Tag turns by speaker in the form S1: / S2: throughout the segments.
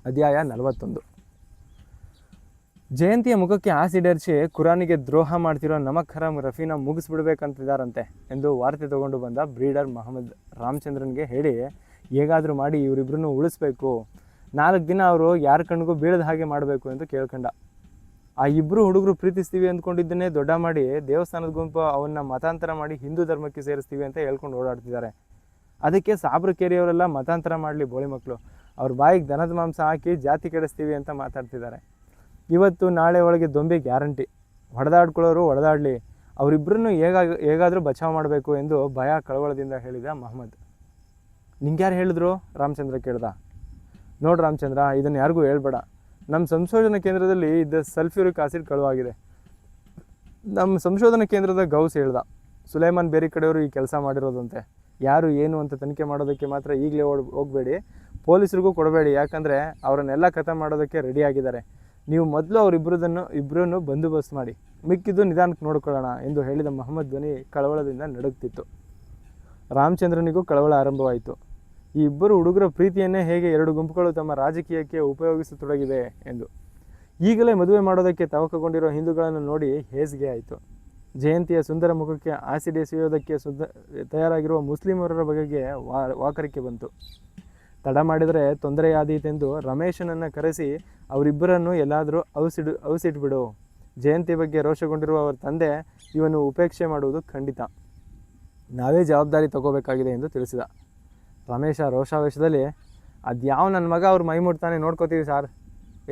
S1: ಅಧ್ಯಾಯ 41. ಜಯಂತಿಯ ಮುಖಕ್ಕೆ ಆಸಿಡ್ ಎರಚಿ ಕುರಾನಿಗೆ ದ್ರೋಹ ಮಾಡ್ತಿರೋ ನಮಕ್ ಹರಾಮ್ ರಫೀನ ಮುಗಿಸ್ಬಿಡ್ಬೇಕಂತಿದ್ದಾರಂತೆ ಎಂದು ವಾರ್ತೆ ತಗೊಂಡು ಬಂದ ಬ್ರೀಡರ್ ಮೊಹಮ್ಮದ್ ರಾಮಚಂದ್ರನ್ಗೆ ಹೇಳಿ ಹೇಗಾದರೂ ಮಾಡಿ ಇವರಿಬ್ಬರನ್ನು ಉಳಿಸ್ಬೇಕು, 4 ದಿನ ಅವರು ಯಾರ ಕಣ್ಣಿಗೂ ಬೀಳದ ಹಾಗೆ ಮಾಡಬೇಕು ಎಂದು ಕೇಳ್ಕೊಂಡ. ಆ ಇಬ್ಬರು ಹುಡುಗರು ಪ್ರೀತಿಸ್ತೀವಿ ಅಂದ್ಕೊಂಡಿದ್ದನ್ನೇ ದೊಡ್ಡ ಮಾಡಿ ದೇವಸ್ಥಾನದ ಗುಂಪು ಅವನ್ನ ಮತಾಂತರ ಮಾಡಿ ಹಿಂದೂ ಧರ್ಮಕ್ಕೆ ಸೇರಿಸ್ತೀವಿ ಅಂತ ಹೇಳ್ಕೊಂಡು ಓಡಾಡ್ತಿದ್ದಾರೆ. ಅದಕ್ಕೆ ಸಾಬ್ರಕೇರಿಯವರೆಲ್ಲ ಮತಾಂತರ ಮಾಡಲಿ ಬೋಳಿ ಮಕ್ಕಳು, ಅವ್ರ ಬಾಯಿಗೆ ದನದ ಮಾಂಸ ಹಾಕಿ ಜಾತಿ ಕೆಡಿಸ್ತೀವಿ ಅಂತ ಮಾತಾಡ್ತಿದ್ದಾರೆ. ಇವತ್ತು ನಾಳೆ ಒಳಗೆ ದೊಂಬಿ ಗ್ಯಾರಂಟಿ, ಹೊಡೆದಾಡ್ಕೊಳ್ಳೋರು ಹೊಡೆದಾಡಲಿ, ಅವರಿಬ್ಬರನ್ನು ಹೇಗಾದರೂ ಬಚಾವ್ ಮಾಡಬೇಕು ಎಂದು ಭಯ ಕಳವಳದಿಂದ ಹೇಳಿದ ಮಹಮ್ಮದ್. ನಿಂಗೆ ಯಾರು ಹೇಳಿದ್ರು? ರಾಮಚಂದ್ರ ಕೇಳ್ದ. ನೋಡು ರಾಮಚಂದ್ರ, ಇದನ್ನು ಯಾರಿಗೂ ಹೇಳ್ಬೇಡ. ನಮ್ಮ ಸಂಶೋಧನಾ ಕೇಂದ್ರದಲ್ಲಿ ಇದ್ದ ಸಲ್ಫ್ಯೂರಿಕ್ ಆಸಿಡ್ ಕಳುವಾಗಿದೆ. ನಮ್ಮ ಸಂಶೋಧನಾ ಕೇಂದ್ರದ ಗೌಸ್ ಹೇಳ್ದ. ಸುಲೈಮಾನ್ ಬೇರೆ ಕಡೆಯವರು ಈ ಕೆಲಸ ಮಾಡಿರೋದಂತೆ. ಯಾರು ಏನು ಅಂತ ತನಿಖೆ ಮಾಡೋದಕ್ಕೆ ಮಾತ್ರ ಈಗಲೇ ಹೋಗಬೇಡಿ, ಪೊಲೀಸರಿಗೂ ಕೊಡಬೇಡಿ, ಯಾಕಂದರೆ ಅವರನ್ನೆಲ್ಲ ಕಥೆ ಮಾಡೋದಕ್ಕೆ ರೆಡಿಯಾಗಿದ್ದಾರೆ. ನೀವು ಮೊದಲು ಇಬ್ಬರನ್ನು ಬಂದೋಬಸ್ತ್ ಮಾಡಿ, ಮಿಕ್ಕಿದ್ದು ನಿಧಾನಕ್ಕೆ ನೋಡ್ಕೊಳ್ಳೋಣ ಎಂದು ಹೇಳಿದ ಮಹಮ್ಮದ್ ಧ್ವನಿ ಕಳವಳದಿಂದ ನಡುಗ್ತಿತ್ತು. ರಾಮಚಂದ್ರನಿಗೂ ಕಳವಳ ಆರಂಭವಾಯಿತು. ಈ ಇಬ್ಬರು ಹುಡುಗರ ಪ್ರೀತಿಯನ್ನೇ ಹೇಗೆ 2 ಗುಂಪುಗಳು ತಮ್ಮ ರಾಜಕೀಯಕ್ಕೆ ಉಪಯೋಗಿಸತೊಡಗಿವೆ ಎಂದು. ಈಗಲೇ ಮದುವೆ ಮಾಡೋದಕ್ಕೆ ತವಕಗೊಂಡಿರೋ ಹಿಂದೂಗಳನ್ನು ನೋಡಿ ಹೇಸಿಗೆ ಆಯಿತು. ಜಯಂತಿಯ ಸುಂದರ ಮುಖಕ್ಕೆ ಆಸಿಡ್ ಎಸೆಯೋದಕ್ಕೆ ತಯಾರಾಗಿರುವ ಮುಸ್ಲಿಮರ ಬಗೆಗೆ ವಾಕರಿಕೆ ಬಂತು. ತಡ ಮಾಡಿದರೆ ತೊಂದರೆಯಾದೀತೆಂದು ರಮೇಶನನ್ನು ಕರೆಸಿ ಅವರಿಬ್ಬರನ್ನು ಎಲ್ಲಾದರೂ ಔಸಿಟ್ಬಿಡು. ಜಯಂತಿ ಬಗ್ಗೆ ರೋಷಗೊಂಡಿರುವ ಅವರ ತಂದೆ ಇವನು ಉಪೇಕ್ಷೆ ಮಾಡುವುದು ಖಂಡಿತ, ನಾವೇ ಜವಾಬ್ದಾರಿ ತಗೋಬೇಕಾಗಿದೆ ಎಂದು ತಿಳಿಸಿದ. ರಮೇಶ ರೋಷಾವೇಶದಲ್ಲಿ, ಅದ್ಯಾವ ನನ್ನ ಮಗ ಅವ್ರ ಮೈ ಮುಟ್ತಾನೆ ನೋಡ್ಕೋತೀವಿ ಸಾರ್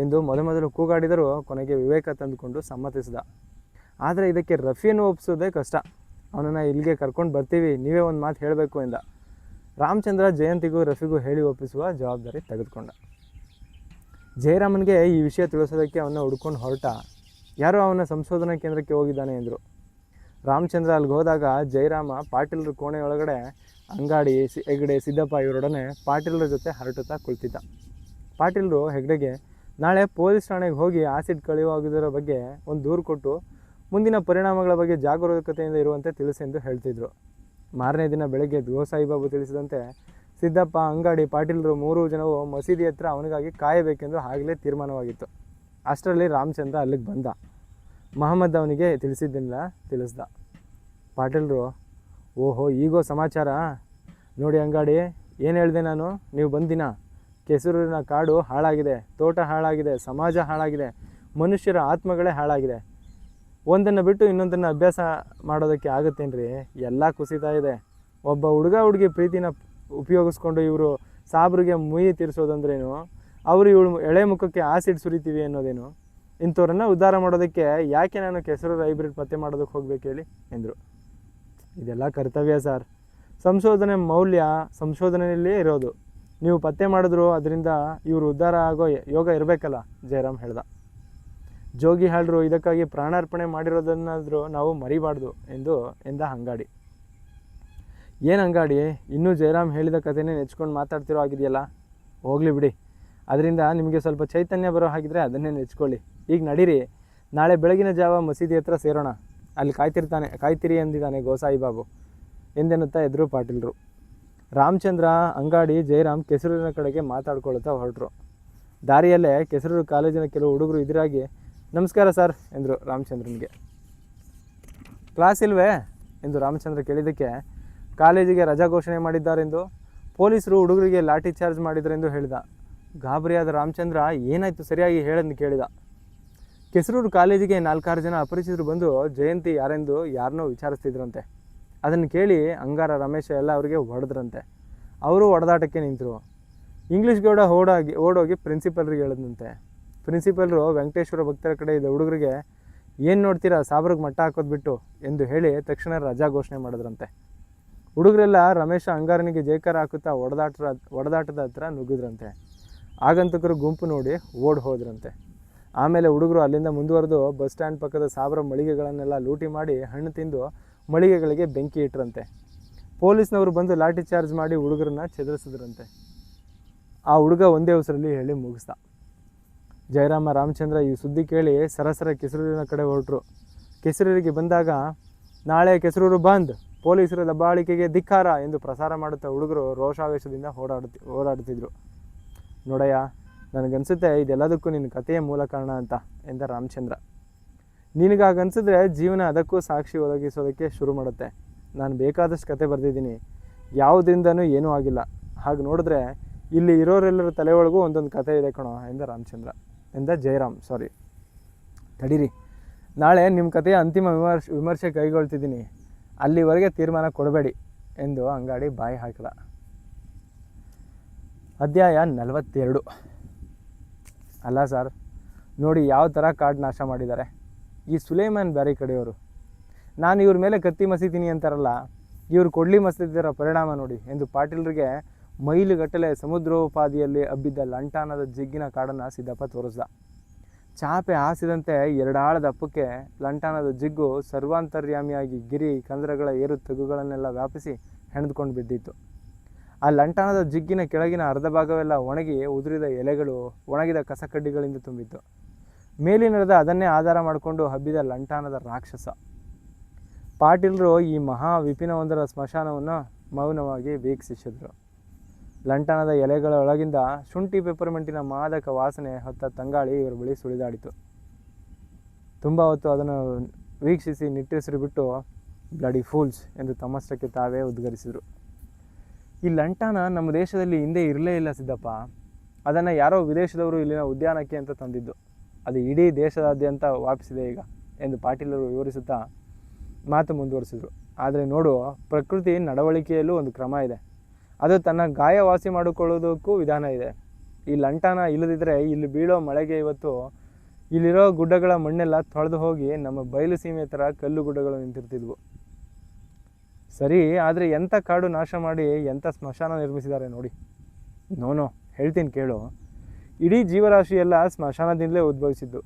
S1: ಎಂದು ಮೊದಲು ಕೂಗಾಡಿದರೂ ಕೊನೆಗೆ ವಿವೇಕ ತಂದುಕೊಂಡು ಸಮ್ಮತಿಸಿದ. ಆದರೆ ಇದಕ್ಕೆ ರಫಿಯನ್ನು ಒಪ್ಪಿಸೋದೇ ಕಷ್ಟ. ಅವನನ್ನು ಇಲ್ಲಿಗೆ ಕರ್ಕೊಂಡು ಬರ್ತೀವಿ, ನೀವೇ ಒಂದು ಮಾತು ಹೇಳಬೇಕು ಎಂದ. ರಾಮಚಂದ್ರ ಜಯಂತಿಗೂ ರಫಿಗೂ ಹೇಳಿ ಒಪ್ಪಿಸುವ ಜವಾಬ್ದಾರಿ ತೆಗೆದುಕೊಂಡ. ಜಯರಾಮನ್ಗೆ ಈ ವಿಷಯ ತಿಳಿಸೋದಕ್ಕೆ ಅವನ್ನ ಹುಡ್ಕೊಂಡು ಹೊರಟ. ಯಾರೋ ಅವನ ಸಂಶೋಧನಾ ಕೇಂದ್ರಕ್ಕೆ ಹೋಗಿದ್ದಾನೆ ಎಂದರು. ರಾಮಚಂದ್ರ ಅಲ್ಲಿಗೆ ಹೋದಾಗ ಜಯರಾಮ ಪಾಟೀಲರ ಕೋಣೆಯೊಳಗಡೆ ಅಂಗಾಡಿ, ಹೆಗ್ಡೆ, ಸಿದ್ದಪ್ಪ ಇವರೊಡನೆ ಪಾಟೀಲರ ಜೊತೆ ಹರಟುತ್ತಾ ಕುಳಿತಿದ್ದ. ಪಾಟೀಲರು ಹೆಗ್ಡೆಗೆ ನಾಳೆ ಪೊಲೀಸ್ ಠಾಣೆಗೆ ಹೋಗಿ ಆಸಿಡ್ ಕಳೆಯುವುದರ ಬಗ್ಗೆ ಒಂದು ದೂರು ಕೊಟ್ಟು ಮುಂದಿನ ಪರಿಣಾಮಗಳ ಬಗ್ಗೆ ಜಾಗರೂಕತೆಯಿಂದ ಇರುವಂತೆ ತಿಳಿಸೆಂದು ಹೇಳ್ತಿದ್ರು. ಮಾರನೇ ದಿನ ಬೆಳಗ್ಗೆ ಗೋಸಾಯಿಬಾಬು ತಿಳಿಸಿದಂತೆ ಸಿದ್ದಪ್ಪ, ಅಂಗಾಡಿ, ಪಾಟೀಲರು 3 ಜನವು ಮಸೀದಿ ಹತ್ರ ಅವನಿಗಾಗಿ ಕಾಯಬೇಕೆಂದು ಆಗಲೇ ತೀರ್ಮಾನವಾಗಿತ್ತು. ಅಷ್ಟರಲ್ಲಿ ರಾಮಚಂದ್ರ ಅಲ್ಲಿಗೆ ಬಂದ. ಮಹಮ್ಮದ್ ಅವನಿಗೆ ತಿಳಿಸ್ದ. ಪಾಟೀಲರು, ಓಹೋ ಈಗೋ ಸಮಾಚಾರ, ನೋಡಿ ಅಂಗಾಡಿ, ಏನು ಹೇಳಿದೆ ನಾನು, ನೀವು ಬಂದಿನ. ಕೆಸರೂರಿನ ಕಾಡು ಹಾಳಾಗಿದೆ, ತೋಟ ಹಾಳಾಗಿದೆ, ಸಮಾಜ ಹಾಳಾಗಿದೆ, ಮನುಷ್ಯರ ಆತ್ಮಗಳೇ ಹಾಳಾಗಿದೆ. ಒಂದನ್ನು ಬಿಟ್ಟು ಇನ್ನೊಂದನ್ನು ಅಭ್ಯಾಸ ಮಾಡೋದಕ್ಕೆ ಆಗುತ್ತೇನ್ರಿ? ಎಲ್ಲ ಕುಸಿತಾ ಇದೆ. ಒಬ್ಬ ಹುಡುಗಿ ಪ್ರೀತಿನ ಉಪಯೋಗಿಸ್ಕೊಂಡು ಇವರು ಸಾಬ್ರಿಗೆ ಮುಯಿ ತೀರಿಸೋದಂದ್ರೇನು, ಇವಳು ಎಳೆ ಮುಖಕ್ಕೆ ಆಸಿಡ್ ಸುರಿತೀವಿ ಅನ್ನೋದೇನು? ಇಂಥವ್ರನ್ನ ಉದ್ಧಾರ ಮಾಡೋದಕ್ಕೆ ಯಾಕೆ ನಾನು ಕೆಸರೂರು ಹೈಬ್ರಿಡ್ ಪತ್ತೆ ಮಾಡೋದಕ್ಕೆ ಹೋಗ್ಬೇಕು ಹೇಳಿ ಎಂದರು. ಇದೆಲ್ಲ ಕರ್ತವ್ಯ ಸರ್, ಸಂಶೋಧನೆ ಮೌಲ್ಯ ಸಂಶೋಧನೆಯಲ್ಲೇ ಇರೋದು. ನೀವು ಪತ್ತೆ ಮಾಡಿದ್ರು ಅದರಿಂದ ಇವರು ಉದ್ಧಾರ ಆಗೋ ಯೋಗ ಇರಬೇಕಲ್ಲ, ಜಯರಾಮ್ ಹೇಳ್ದ. ಜೋಗಿ ಹಾಳರು ಇದಕ್ಕಾಗಿ ಪ್ರಾಣಾರ್ಪಣೆ ಮಾಡಿರೋದನ್ನಾದರೂ ನಾವು ಮರಿಬಾರ್ದು ಎಂದ ಅಂಗಾಡಿ. ಏನು ಅಂಗಾಡಿ, ಇನ್ನೂ ಜಯರಾಮ್ ಹೇಳಿದ ಕಥೆನೇ ನೆಚ್ಕೊಂಡು ಮಾತಾಡ್ತಿರೋ ಆಗಿದೆಯಲ್ಲ, ಹೋಗಲಿ ಬಿಡಿ. ಅದರಿಂದ ನಿಮಗೆ ಸ್ವಲ್ಪ ಚೈತನ್ಯ ಬರೋ ಹಾಗಿದ್ರೆ ಅದನ್ನೇ ನೆಚ್ಕೊಳ್ಳಿ. ಈಗ ನಡೀರಿ, ನಾಳೆ ಬೆಳಗಿನ ಜಾವ ಮಸೀದಿ ಹತ್ರ ಸೇರೋಣ, ಅಲ್ಲಿ ಕಾಯ್ತಿರಿ ಎಂದಿದ್ದಾನೆ ಗೋಸಾಯಿ ಬಾಬು ಎಂದೆನ್ನುತ್ತಾ ಎದುರು ಪಾಟೀಲರು. ರಾಮಚಂದ್ರ, ಅಂಗಾಡಿ, ಜಯರಾಮ್ ಕೆಸರೂರಿನ ಕಡೆಗೆ ಮಾತಾಡ್ಕೊಳ್ತಾ ಹೊರಟರು. ದಾರಿಯಲ್ಲೇ ಕೆಸರೂರು ಕಾಲೇಜಿನ ಕೆಲವು ಹುಡುಗರು ಎದುರಾಗಿ ನಮಸ್ಕಾರ ಸರ್ ಎಂದರು ರಾಮಚಂದ್ರನಿಗೆ. ಕ್ಲಾಸ್ ಇಲ್ವೇ ಎಂದು ರಾಮಚಂದ್ರ ಕೇಳಿದ್ದಕ್ಕೆ ಕಾಲೇಜಿಗೆ ರಜಾ ಘೋಷಣೆ ಮಾಡಿದ್ದಾರೆಂದು, ಪೊಲೀಸರು ಹುಡುಗರಿಗೆ ಲಾಠಿ ಚಾರ್ಜ್ ಮಾಡಿದರೆಂದು ಹೇಳಿದ. ಗಾಬರಿಯಾದ ರಾಮಚಂದ್ರ ಏನಾಯಿತು ಸರಿಯಾಗಿ ಹೇಳಂದು ಕೇಳಿದ. ಕೆಸರೂರು ಕಾಲೇಜಿಗೆ 4-6 ಜನ ಅಪರಿಚಿತರು ಬಂದು ಜಯಂತಿ ಯಾರನ್ನೋ ವಿಚಾರಿಸ್ತಿದ್ರಂತೆ. ಅದನ್ನು ಕೇಳಿ ಅಂಗಾರ, ರಮೇಶ ಎಲ್ಲ ಅವರಿಗೆ ಹೊಡೆದ್ರಂತೆ. ಅವರು ಹೊಡೆದಾಟಕ್ಕೆ ನಿಂತರು. ಇಂಗ್ಲೀಷ್ ಗೌಡ ಓಡೋಗಿ ಪ್ರಿನ್ಸಿಪಲ್ರಿಗೆ ಹೇಳಿದಂತೆ. ಪ್ರಿನ್ಸಿಪಲ್ರು ವೆಂಕಟೇಶ್ವರ ಭಕ್ತರ ಕಡೆ ಇದ್ದ ಹುಡುಗರಿಗೆ ಏನು ನೋಡ್ತೀರಾ, ಸಾಬ್ರಿಗೆ ಮಟ್ಟ ಹಾಕೋದು ಬಿಟ್ಟು ಎಂದು ಹೇಳಿ ತಕ್ಷಣ ರಜಾ ಘೋಷಣೆ ಮಾಡಿದ್ರಂತೆ. ಹುಡುಗರೆಲ್ಲ ರಮೇಶ ಅಂಗಾರನಿಗೆ ಜೈಕಾರ ಹಾಕುತ್ತಾ ಹೊಡೆದಾಟದ ಹತ್ರ ನುಗ್ಗಿದ್ರಂತೆ. ಆಗಂತಕರು ಗುಂಪು ನೋಡಿ ಓಡಿ ಹೋದ್ರಂತೆ. ಆಮೇಲೆ ಹುಡುಗರು ಅಲ್ಲಿಂದ ಮುಂದುವರೆದು ಬಸ್ ಸ್ಟ್ಯಾಂಡ್ ಪಕ್ಕದ ಸಾಬ್ರ ಮಳಿಗೆಗಳನ್ನೆಲ್ಲ ಲೂಟಿ ಮಾಡಿ ಹಣ್ಣು ತಿಂದು ಮಳಿಗೆಗಳಿಗೆ ಬೆಂಕಿ ಇಟ್ಟರಂತೆ. ಪೊಲೀಸ್ನವರು ಬಂದು ಲಾಠಿ ಚಾರ್ಜ್ ಮಾಡಿ ಹುಡುಗರನ್ನ ಚೆದರಿಸಿದ್ರಂತೆ. ಆ ಹುಡುಗ ಒಂದೇ ಉಸಿರಲ್ಲಿ ಹೇಳಿ ಮುಗಿಸ್ದ. ಜಯರಾಮ, ರಾಮಚಂದ್ರ ಈ ಸುದ್ದಿ ಕೇಳಿ ಸರಸರ ಕೆಸರೂರಿನ ಕಡೆ ಹೊರಟರು. ಕೆಸರೂರಿಗೆ ಬಂದಾಗ ನಾಳೆ ಕೆಸರೂರು ಬಂದ್, ಪೊಲೀಸರ ದಬ್ಬಾಳಿಕೆಗೆ ಧಿಕ್ಕಾರ ಎಂದು ಪ್ರಸಾರ ಮಾಡುತ್ತಾ ಹುಡುಗರು ರೋಷಾವೇಶದಿಂದ ಓಡಾಡುತ್ತಿದ್ರು. ನೋಡಯ್ಯ, ನನಗನ್ಸುತ್ತೆ ಇದೆಲ್ಲದಕ್ಕೂ ನಿನ್ನ ಕಥೆಯೇ ಮೂಲ ಕಾರಣ ಅಂತ ಎಂದ ರಾಮಚಂದ್ರ. ನಿನಗಾಗನ್ಸಿದ್ರೆ ಜೀವನ ಅದಕ್ಕೂ ಸಾಕ್ಷಿ ಒದಗಿಸೋದಕ್ಕೆ ಶುರು ಮಾಡುತ್ತೆ. ನಾನು ಬೇಕಾದಷ್ಟು ಕತೆ ಬರೆದಿದ್ದೀನಿ, ಯಾವುದರಿಂದನೂ ಏನೂ ಆಗಿಲ್ಲ. ಹಾಗೆ ನೋಡಿದ್ರೆ ಇಲ್ಲಿ ಇರೋರೆಲ್ಲರ ತಲೆ ಒಳಗೂ ಒಂದೊಂದು ಕತೆ ಇದೆ ಕಣೋ ಎಂದ ಜಯರಾಮ್. ತಡೀರಿ, ನಾಳೆ ನಿಮ್ಮ ಕಥೆಯ ಅಂತಿಮ ವಿಮರ್ಶೆ ಕೈಗೊಳ್ತಿದ್ದೀನಿ, ಅಲ್ಲಿವರೆಗೆ ತೀರ್ಮಾನ ಕೊಡಬೇಡಿ ಎಂದು ಅಂಗಾಡಿ ಬಾಯಿ ಹಾಕಿದ. ಅಧ್ಯಾಯ 42. ಅಲ್ಲ ಸರ್, ನೋಡಿ ಯಾವ ಥರ ಕಾಡು ನಾಶ ಮಾಡಿದ್ದಾರೆ. ಈ ಸುಲೇಮಾನ್ ಬ್ಯಾರಿ ಕಡೆಯವರು. ನಾನು ಇವ್ರ ಮೇಲೆ ಕತ್ತಿ ಮಸೀತೀನಿ ಅಂತಾರಲ್ಲ, ಇವ್ರು ಕೊಡ್ಲಿ ಮಸೀತಿರೋ ಪರಿಣಾಮ ನೋಡಿ ಎಂದು ಪಾಟೀಲ್ರಿಗೆ ಮೈಲುಗಟ್ಟಲೆ ಸಮುದ್ರೋಪಾದಿಯಲ್ಲಿ ಹಬ್ಬಿದ್ದ ಲಂಟಾನದ ಜಿಗ್ಗಿನ ಕಾಡನ್ನು ಸಿದ್ದಪ್ಪ ತೋರಿಸ್ದ. ಚಾಪೆ ಹಾಸಿದಂತೆ ಎರಡಾಳ ದಪ್ಪಕ್ಕೆ ಲಂಟಾನದ ಜಿಗ್ಗು ಸರ್ವಾಂತರ್ಯಾಮಿಯಾಗಿ ಗಿರಿ ಕಂದರಗಳ ಏರು ತಗ್ಗುಗಳನ್ನೆಲ್ಲ ವ್ಯಾಪಿಸಿ ಹೆಣೆದುಕೊಂಡು ಬಿದ್ದಿತ್ತು. ಆ ಲಂಟಾನದ ಜಿಗ್ಗಿನ ಕೆಳಗಿನ ಅರ್ಧ ಭಾಗವೆಲ್ಲ ಒಣಗಿ ಉದುರಿದ ಎಲೆಗಳು, ಒಣಗಿದ ಕಸಕಡ್ಡಿಗಳಿಂದ ತುಂಬಿತ್ತು. ಮೇಲಿನದ ಅದನ್ನೇ ಆಧಾರ ಮಾಡಿಕೊಂಡು ಹಬ್ಬಿದ ಲಂಟಾನದ ರಾಕ್ಷಸ. ಪಾಟೀಲರು ಈ ಮಹಾ ವಿಪಿನವೊಂದರ ಸ್ಮಶಾನವನ್ನು ಮೌನವಾಗಿ ವೀಕ್ಷಿಸಿದರು. ಲಂಟಾನದ ಎಲೆಗಳ ಒಳಗಿಂದ ಶುಂಠಿ ಪೆಪ್ಪರ್ಮೆಂಟಿನ ಮಾದಕ ವಾಸನೆ ಹೊತ್ತ ತಂಗಾಳಿ ಇವರ ಬಳಿ ಸುಳಿದಾಡಿತು. ತುಂಬ ಹೊತ್ತು ಅದನ್ನು ವೀಕ್ಷಿಸಿ ನಿಟ್ಟುಸಿರು ಬಿಟ್ಟು ಬ್ಲಡಿ ಫೂಲ್ಸ್ ಎಂದು ತಮ್ಮಷ್ಟಕ್ಕೆ ತಾವೇ ಉದ್ಗರಿಸಿದರು. ಈ ಲಂಟಾನ ನಮ್ಮ ದೇಶದಲ್ಲಿ ಹಿಂದೆ ಇರಲೇ ಇಲ್ಲ ಸಿದ್ದಪ್ಪ. ಅದನ್ನು ಯಾರೋ ವಿದೇಶದವರು ಇಲ್ಲಿನ ಉದ್ಯಾನಕ್ಕೆ ಅಂತ ತಂದಿದ್ದು. ಅದು ಇಡೀ ದೇಶದಾದ್ಯಂತ ವ್ಯಾಪಿಸಿದೆ ಈಗ ಎಂದು ಪಾಟೀಲರು ವಿವರಿಸುತ್ತಾ ಮಾತು ಮುಂದುವರಿಸಿದರು. ಆದರೆ ನೋಡು, ಪ್ರಕೃತಿ ನಡವಳಿಕೆಯಲ್ಲೂ ಒಂದು ಕ್ರಮ ಇದೆ. ಅದು ತನ್ನ ಗಾಯ ವಾಸಿ ಮಾಡಿಕೊಳ್ಳೋದಕ್ಕೂ ವಿಧಾನ ಇದೆ. ಈ ಲಂಟಾನ ಇಲ್ಲದಿದ್ದರೆ ಇಲ್ಲಿ ಬೀಳೋ ಮಳೆಗೆ ಇವತ್ತು ಇಲ್ಲಿರೋ ಗುಡ್ಡಗಳ ಮಣ್ಣೆಲ್ಲ ತೊಳೆದು ಹೋಗಿ ನಮ್ಮ ಬಯಲು ಸೀಮೆ ಥರ ಕಲ್ಲು ಗುಡ್ಡಗಳು ನಿಂತಿರ್ತಿದ್ವು. ಸರಿ, ಆದರೆ ಎಂಥ ಕಾಡು ನಾಶ ಮಾಡಿ ಎಂಥ ಸ್ಮಶಾನ ನಿರ್ಮಿಸಿದ್ದಾರೆ ನೋಡಿ. ನೋನೋ, ಹೇಳ್ತೀನಿ ಕೇಳು. ಇಡೀ ಜೀವರಾಶಿಯೆಲ್ಲ ಸ್ಮಶಾನದಿಂದಲೇ ಉದ್ಭವಿಸಿದ್ದು,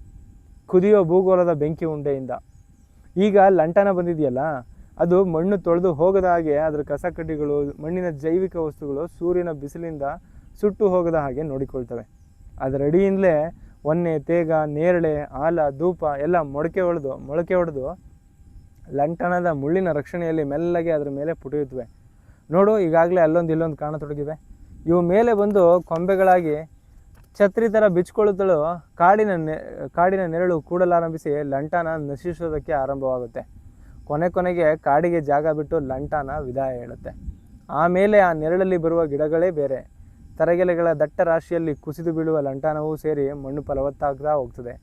S1: ಕುದಿಯೋ ಭೂಗೋಳದ ಬೆಂಕಿ ಉಂಡೆಯಿಂದ. ಈಗ ಲಂಟಾನ ಬಂದಿದೆಯಲ್ಲ, ಅದು ಮಣ್ಣು ತೊಳೆದು ಹೋಗದ ಹಾಗೆ ಅದರ ಕಸಕಡ್ಡಿಗಳು, ಮಣ್ಣಿನ ಜೈವಿಕ ವಸ್ತುಗಳು ಸೂರ್ಯನ ಬಿಸಿಲಿಂದ ಸುಟ್ಟು ಹೋಗದ ಹಾಗೆ ನೋಡಿಕೊಳ್ತವೆ. ಅದರ ಅಡಿಯಿಂದಲೇ ಒನ್ನೆ, ತೇಗ, ನೇರಳೆ, ಆಲ, ಧೂಪ ಎಲ್ಲ ಮೊಳಕೆ ಹೊಡೆದು ಲಂಟಾನದ ಮುಳ್ಳಿನ ರಕ್ಷಣೆಯಲ್ಲಿ ಮೆಲ್ಲಗೆ ಅದರ ಮೇಲೆ ಪುಟಿಯುತ್ತವೆ. ನೋಡು, ಈಗಾಗಲೇ ಅಲ್ಲೊಂದು ಇಲ್ಲೊಂದು ಕಾಣತೊಡಗಿವೆ. ಇವು ಮೇಲೆ ಬಂದು ಕೊಂಬೆಗಳಾಗಿ ಛತ್ರಿ ಥರ ಬಿಚ್ಕೊಳ್ಳುತ್ತಲೋ ಕಾಡಿನ ನೆರಳು ಕೂಡಲಾರಂಭಿಸಿ ಲಂಟಾನ ನಶಿಸೋದಕ್ಕೆ ಆರಂಭವಾಗುತ್ತೆ. ಕೊನೆಗೆ ಕಾಡಿಗೆ ಜಾಗ ಬಿಟ್ಟು ಲಂಟಾನ ವಿದಾಯ ಹೇಳುತ್ತೆ. ಆಮೇಲೆ ಆ ನೆರಳಲ್ಲಿ ಬರುವ ಗಿಡಗಳೇ ಬೇರೆ. ತರಗೆಲೆಗಳ ದಟ್ಟ ರಾಶಿಯಲ್ಲಿ ಕುಸಿದು ಬೀಳುವ ಲಂಟಾನವೂ ಸೇರಿ ಮಣ್ಣು ಫಲವತ್ತಾಗ್ತಾ ಹೋಗ್ತದೆ.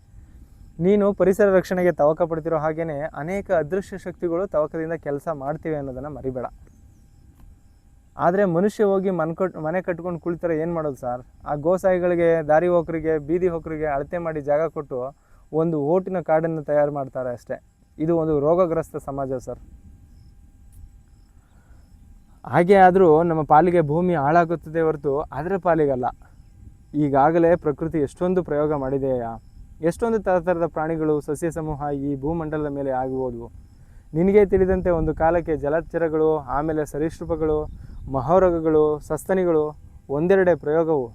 S1: ನೀನು ಪರಿಸರ ರಕ್ಷಣೆಗೆ ತವಕ ಪಡ್ತಿರೋ ಹಾಗೇನೆ ಅನೇಕ ಅದೃಶ್ಯ ಶಕ್ತಿಗಳು ತವಕದಿಂದ ಕೆಲಸ ಮಾಡ್ತಿವೆ ಅನ್ನೋದನ್ನು ಮರಿಬೇಡ. ಆದರೆ ಮನುಷ್ಯ ಹೋಗಿ ಮನೆ ಕಟ್ಕೊಂಡು ಕುಳಿತರೆ ಏನು ಮಾಡೋದು ಸರ್? ಆ ಗೋಸಾಯಿಗಳಿಗೆ, ದಾರಿ ಹೋಕರಿಗೆ, ಬೀದಿ ಹೋಕರಿಗೆ ಅಳತೆ ಮಾಡಿ ಜಾಗ ಕೊಟ್ಟು ಒಂದು ಓಟಿನ ಕಾಡನ್ನು ತಯಾರು ಮಾಡ್ತಾರೆ ಅಷ್ಟೇ. ಇದು ಒಂದು ರೋಗಗ್ರಸ್ತ ಸಮಾಜ ಸರ್. ಹಾಗೆ ಆದರೂ ನಮ್ಮ ಪಾಲಿಗೆ ಭೂಮಿ ಹಾಳಾಗುತ್ತದೆ ಹೊರತು ಅದರ ಪಾಲಿಗಲ್ಲ. ಈಗಾಗಲೇ ಪ್ರಕೃತಿ ಎಷ್ಟೊಂದು ಪ್ರಯೋಗ ಮಾಡಿದೆಯಾ? ಎಷ್ಟೊಂದು ಥರದ ಪ್ರಾಣಿಗಳು, ಸಸ್ಯ ಸಮೂಹ ಈ ಭೂಮಂಡಲದ ಮೇಲೆ ಆಗಿರುವುದು. ನಿನಗೆ ತಿಳಿದಂತೆ ಒಂದು ಕಾಲಕ್ಕೆ ಜಲಚರಗಳು, ಆಮೇಲೆ ಸರೀಸೃಪಗಳು, ಮಹೋರಗಗಳು, ಸಸ್ತನಿಗಳು ಒಂದೆರಡೇ ಪ್ರಯೋಗವು.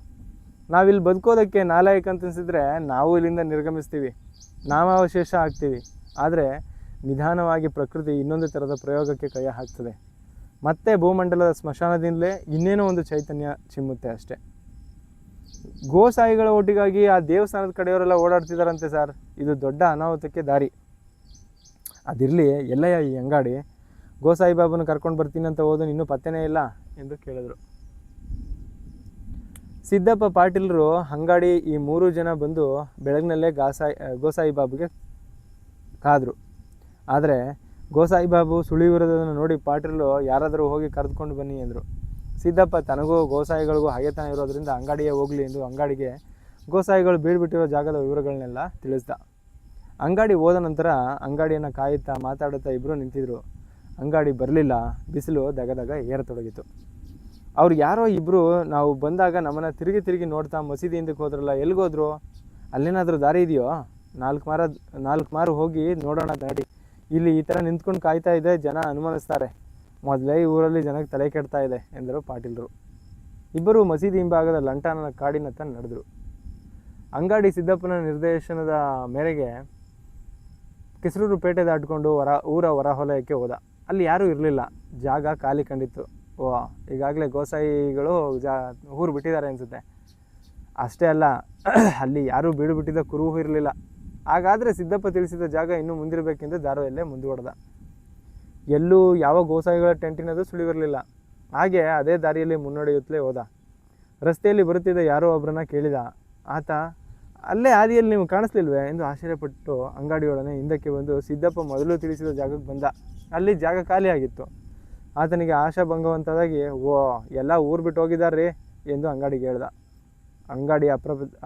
S1: ನಾವಿಲ್ಲಿ ಬದುಕೋದಕ್ಕೆ ನಾಲಾಯಕ ಅಂತನಿಸಿದ್ರೆ ನಾವು ಇಲ್ಲಿಂದ ನಿರ್ಗಮಿಸ್ತೀವಿ, ನಾಮಾವಶೇಷ ಆಗ್ತೀವಿ. ಆದರೆ ನಿಧಾನವಾಗಿ ಪ್ರಕೃತಿ ಇನ್ನೊಂದು ಥರದ ಪ್ರಯೋಗಕ್ಕೆ ಕೈ ಹಾಕ್ತದೆ. ಮತ್ತೆ ಭೂಮಂಡಲದ ಸ್ಮಶಾನದಿಂದಲೇ ಇನ್ನೇನೋ ಒಂದು ಚೈತನ್ಯ ಚಿಮ್ಮುತ್ತೆ ಅಷ್ಟೆ. ಗೋಸಾಯಿಗಳ ಒಟ್ಟಿಗಾಗಿ ಆ ದೇವಸ್ಥಾನದ ಕಡೆಯವರೆಲ್ಲ ಓಡಾಡ್ತಿದ್ದಾರಂತೆ ಸರ್. ಇದು ದೊಡ್ಡ ಅನಾಹುತಕ್ಕೆ ದಾರಿ. ಅದಿರಲಿ, ಎಲ್ಲಯ್ಯ ಈ ಅಂಗಾಡಿ? ಗೋಸಾಯಿ ಬಾಬನ ಕರ್ಕೊಂಡು ಬರ್ತೀನಿ ಅಂತ ಹೋದು ಇನ್ನೂ ಪತ್ತೆನೇ ಇಲ್ಲ ಎಂದು ಕೇಳಿದ್ರು. ಸಿದ್ದಪ್ಪ ಪಾಟೀಲರು ಅಂಗಾಡಿ ಈ 3 ಜನ ಬಂದು ಬೆಳಗ್ನಲ್ಲೇ ಗೋಸಾಯಿ ಬಾಬುಗೆ ಕಾದರು. ಆದರೆ ಗೋಸಾಯಿ ಬಾಬು ಸುಳಿವಿರೋದನ್ನು ನೋಡಿ ಪಾಟೀಲರು ಯಾರಾದರೂ ಹೋಗಿ ಕರೆದುಕೊಂಡು ಬನ್ನಿ ಎಂದರು. ಸಿದ್ದಪ್ಪ ತನಗೂ ಗೋಸಾಯಿಗಳಿಗೂ ಹಗೆತನ ಇರೋದರಿಂದ ಅಂಗಾಡಿಯೇ ಹೋಗಲಿ ಎಂದು ಅಂಗಾಡಿಗೆ ಗೋಸಾಯಿಗಳು ಬೀಳ್ಬಿಟ್ಟಿರೋ ಜಾಗದ ವಿವರಗಳನ್ನೆಲ್ಲ ತಿಳಿಸ್ದ. ಅಂಗಾಡಿ ಹೋದ ನಂತರ ಅಂಗಾಡಿಯನ್ನು ಕಾಯುತ್ತಾ ಮಾತಾಡುತ್ತಾ ಇಬ್ಬರು ನಿಂತಿದ್ರು. ಅಂಗಾಡಿ ಬರಲಿಲ್ಲ. ಬಿಸಿಲು ದಗದಗ ಏರತೊಡಗಿತು. ಅವ್ರು ಯಾರೋ ಇಬ್ಬರು ನಾವು ಬಂದಾಗ ನಮ್ಮನ್ನು ತಿರುಗಿ ನೋಡ್ತಾ ಮಸೀದಿ ಹಿಂದಕ್ಕೆ ಹೋದ್ರಲ್ಲ, ಎಲ್ಲಿಗೋದ್ರು? ಅಲ್ಲೇನಾದರೂ ದಾರಿ ಇದೆಯೋ? 4 ಮಾರು ಹೋಗಿ ನೋಡೋಣ ದಾಡಿ. ಇಲ್ಲಿ ಈ ಥರ ನಿಂತ್ಕೊಂಡು ಕಾಯ್ತಾ ಇದೆ, ಜನ ಅನುಮಾನಿಸ್ತಾರೆ. ಮೊದಲೇ ಈ ಊರಲ್ಲಿ ಜನಕ್ಕೆ ತಲೆ ಕೆಡ್ತಾ ಇದೆ ಎಂದರು ಪಾಟೀಲರು. ಇಬ್ಬರು ಮಸೀದಿ ಹಿಂಭಾಗದ ಲಂಟಾನನ ಕಾಡಿನತ್ತ ನಡೆದರು. ಅಂಗಾಡಿ ಸಿದ್ದಪ್ಪನ ನಿರ್ದೇಶನದ ಮೇರೆಗೆ ಕೆಸರೂರು ಪೇಟೆ ದಾಟಿಕೊಂಡು ಊರ ಹೊರವಲಯಕ್ಕೆ ಹೋದ. ಅಲ್ಲಿ ಯಾರೂ ಇರಲಿಲ್ಲ. ಜಾಗ ಖಾಲಿ ಕಂಡಿತ್ತು. ಈಗಾಗಲೇ ಗೋಸಾಯಿಗಳು ಊರು ಬಿಟ್ಟಿದ್ದಾರೆ ಅನಿಸುತ್ತೆ. ಅಷ್ಟೇ ಅಲ್ಲ, ಅಲ್ಲಿ ಯಾರೂ ಬೀಡು ಬಿಟ್ಟಿದ್ದ ಕುರುಹು ಇರಲಿಲ್ಲ. ಹಾಗಾದರೆ ಸಿದ್ದಪ್ಪ ತಿಳಿಸಿದ ಜಾಗ ಇನ್ನೂ ಮುಂದಿರಬೇಕೆಂದು ದಾರಿಯಲ್ಲೇ ಮುಂದುವರೆದ. ಎಲ್ಲೂ ಯಾವ ಗೋಸಾಯಿಗಳ ಟೆಂಟಿನದು ಸುಳಿವಿರಲಿಲ್ಲ. ಹಾಗೆ ಅದೇ ದಾರಿಯಲ್ಲಿ ಮುನ್ನಡೆಯುತ್ತಲೇ ಹೋದ. ರಸ್ತೆಯಲ್ಲಿ ಬರುತ್ತಿದ್ದ ಯಾರೋ ಒಬ್ಬರನ್ನ ಕೇಳಿದ. ಆತ, ಅಲ್ಲೇ ಹಾದಿಯಲ್ಲಿ ನೀವು ಕಾಣಿಸ್ಲಿಲ್ವೇ ಎಂದು ಆಶ್ಚರ್ಯಪಟ್ಟು ಅಂಗಡಿಯೊಡನೆ ಹಿಂದಕ್ಕೆ ಬಂದು ಸಿದ್ದಪ್ಪ ಮೊದಲು ತಿಳಿಸಿದ ಜಾಗಕ್ಕೆ ಬಂದ. ಅಲ್ಲಿ ಜಾಗ ಖಾಲಿಯಾಗಿತ್ತು. ಆತನಿಗೆ ಆಶಾಭಂಗವಂತಾಗಿ, ಓ, ಎಲ್ಲ ಊರು ಬಿಟ್ಟು ಹೋಗಿದ್ದಾರ್ರಿ ಎಂದು ಅಂಗಡಿಗೆ ಹೇಳ್ದ. ಅಂಗಡಿ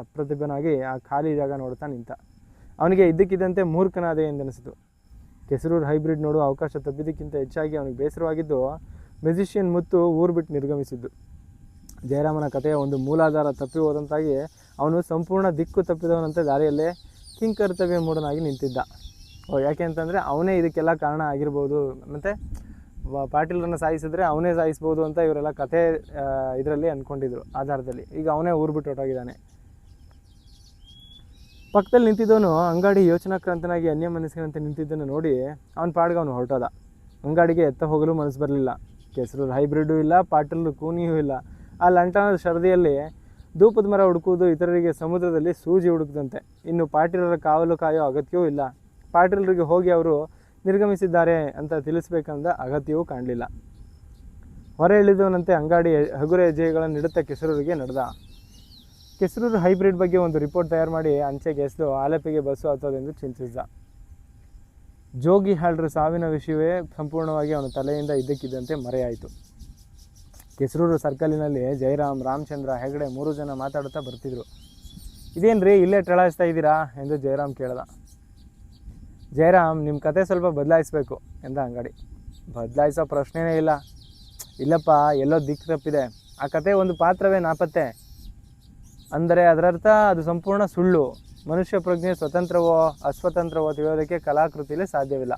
S1: ಅಪ್ರತಿಭನಾಗಿ ಆ ಖಾಲಿ ಜಾಗ ನೋಡ್ತಾ ನಿಂತ. ಅವನಿಗೆ ಇದ್ದಕ್ಕಿದ್ದಂತೆ ಮೂರ್ಖನಾದೆ ಎಂದನಿಸಿತು. ಕೆಸರೂರು ಹೈಬ್ರಿಡ್ ನೋಡುವ ಅವಕಾಶ ತಪ್ಪಿದ್ದಕ್ಕಿಂತ ಹೆಚ್ಚಾಗಿ ಅವನಿಗೆ ಬೇಸರವಾಗಿದ್ದು ಮ್ಯೂಸಿಷಿಯನ್ ಮುತ್ತು ಊರು ಬಿಟ್ಟು ನಿರ್ಗಮಿಸಿದ್ದು. ಜಯರಾಮನ ಕಥೆಯ ಒಂದು ಮೂಲಾಧಾರ ತಪ್ಪಿ ಹೋದಂತಾಗಿ ಅವನು ಸಂಪೂರ್ಣ ದಿಕ್ಕು ತಪ್ಪಿದವನಂತೆ ದಾರಿಯಲ್ಲೇ ಕಿಂಕರ್ತವ್ಯ ಮೂಢನಾಗಿ ನಿಂತಿದ್ದ. ಯಾಕೆ ಅಂತಂದರೆ ಅವನೇ ಇದಕ್ಕೆಲ್ಲ ಕಾರಣ ಆಗಿರ್ಬೋದು, ಮತ್ತು ಪಾಟೀಲರನ್ನು ಸಾಯಿಸಿದ್ರೆ ಅವನೇ ಸಾಯಿಸ್ಬೋದು ಅಂತ ಇವರೆಲ್ಲ ಕಥೆ ಇದರಲ್ಲಿ ಅಂದ್ಕೊಂಡಿದ್ರು ಆಧಾರದಲ್ಲಿ. ಈಗ ಅವನೇ ಊರು ಬಿಟ್ಟು ಹೊರಟೋಗಿದ್ದಾನೆ. ಪಕ್ಕದಲ್ಲಿ ನಿಂತಿದ್ದವನು ಅಂಗಡಿ ಯೋಚನಾಕ್ರಾಂತನಾಗಿ ಅನ್ಯ ಮನಸ್ಸಿನಂತೆ ನಿಂತಿದ್ದನ್ನು ನೋಡಿ ಅವನ ಪಾಡ್ಗೆ ಅವನು ಹೊರಟೋದ. ಅಂಗಡಿಗೆ ಎತ್ತ ಹೋಗಲು ಮನಸ್ಸು ಬರಲಿಲ್ಲ. ಕೆಸರು ಹೈಬ್ರಿಡ್ಡು ಇಲ್ಲ, ಪಾಟೀಲರು ಕೂನಿಯೂ ಇಲ್ಲ. ಆ ಲಂಟನದ ಸರದಿಯಲ್ಲಿ ಧೂಪದ ಮರ ಹುಡುಕುವುದು ಇತರರಿಗೆ ಸಮುದ್ರದಲ್ಲಿ ಸೂಜಿ ಹುಡುಕದಂತೆ. ಇನ್ನು ಪಾಟೀಲರ ಕಾವಲು ಕಾಯೋ ಅಗತ್ಯವೂ ಇಲ್ಲ. ಪಾಟೀಲರಿಗೆ ಹೋಗಿ ಅವರು ನಿರ್ಗಮಿಸಿದ್ದಾರೆ ಅಂತ ತಿಳಿಸ್ಬೇಕಂದ ಅಗತ್ಯವೂ ಕಾಣಲಿಲ್ಲ. ಹೊರ ಇಳಿದವನಂತೆ ಅಂಗಡಿ ಹಗುರ ಹೆಜ್ಜೆಗಳನ್ನು ಇಡುತ್ತಾ ಕೆಸರೂರಿಗೆ ನಡೆದ. ಕೆಸರೂರು ಹೈಬ್ರಿಡ್ ಬಗ್ಗೆ ಒಂದು ರಿಪೋರ್ಟ್ ತಯಾರು ಮಾಡಿ ಅಂಚೆಗೆ ಎಸೆದು ಆಲೆಪಿಗೆ ಬಸ್ಸು ಹತ್ತೋದೆಂದು ಚಿಂತಿಸಿದ. ಜೋಗಿ ಹಾಳ್ರ ಸಾವಿನ ವಿಷಯವೇ ಸಂಪೂರ್ಣವಾಗಿ ಅವನ ತಲೆಯಿಂದ ಇದ್ದಕ್ಕಿದ್ದಂತೆ ಮರೆಯಾಯಿತು. ಕೆಸರೂರು ಸರ್ಕಲಿನಲ್ಲಿ ಜಯರಾಮ್, ರಾಮಚಂದ್ರ, ಹೆಗಡೆ 3 ಜನ ಮಾತಾಡುತ್ತಾ ಬರ್ತಿದ್ರು. ಇದೇನ್ರಿ ಇಲ್ಲೇ ಟಳಾಯಿಸ್ತಾ ಇದ್ದೀರಾ ಎಂದು ಜಯರಾಮ್ ಕೇಳ್ದ. ಜಯರಾಮ್, ನಿಮ್ಮ ಕತೆ ಸ್ವಲ್ಪ ಬದಲಾಯಿಸಬೇಕು ಎಂದ ಅಂಗಡಿ. ಬದಲಾಯಿಸೋ ಪ್ರಶ್ನೆನೇ ಇಲ್ಲ. ಇಲ್ಲಪ್ಪ, ಎಲ್ಲೋ ದಿಕ್ಕು ತಪ್ಪಿದೆ. ಆ ಕತೆ ಒಂದು ಪಾತ್ರವೇ ನಾಪತ್ತೆ. ಅಂದರೆ ಅದರರ್ಥ ಅದು ಸಂಪೂರ್ಣ ಸುಳ್ಳು. ಮನುಷ್ಯ ಪ್ರಜ್ಞೆ ಸ್ವತಂತ್ರವೋ ಅಸ್ವತಂತ್ರವೋ ತಿಳಿಯೋದಕ್ಕೆ ಕಲಾಕೃತಿಯಲ್ಲಿ ಸಾಧ್ಯವಿಲ್ಲ.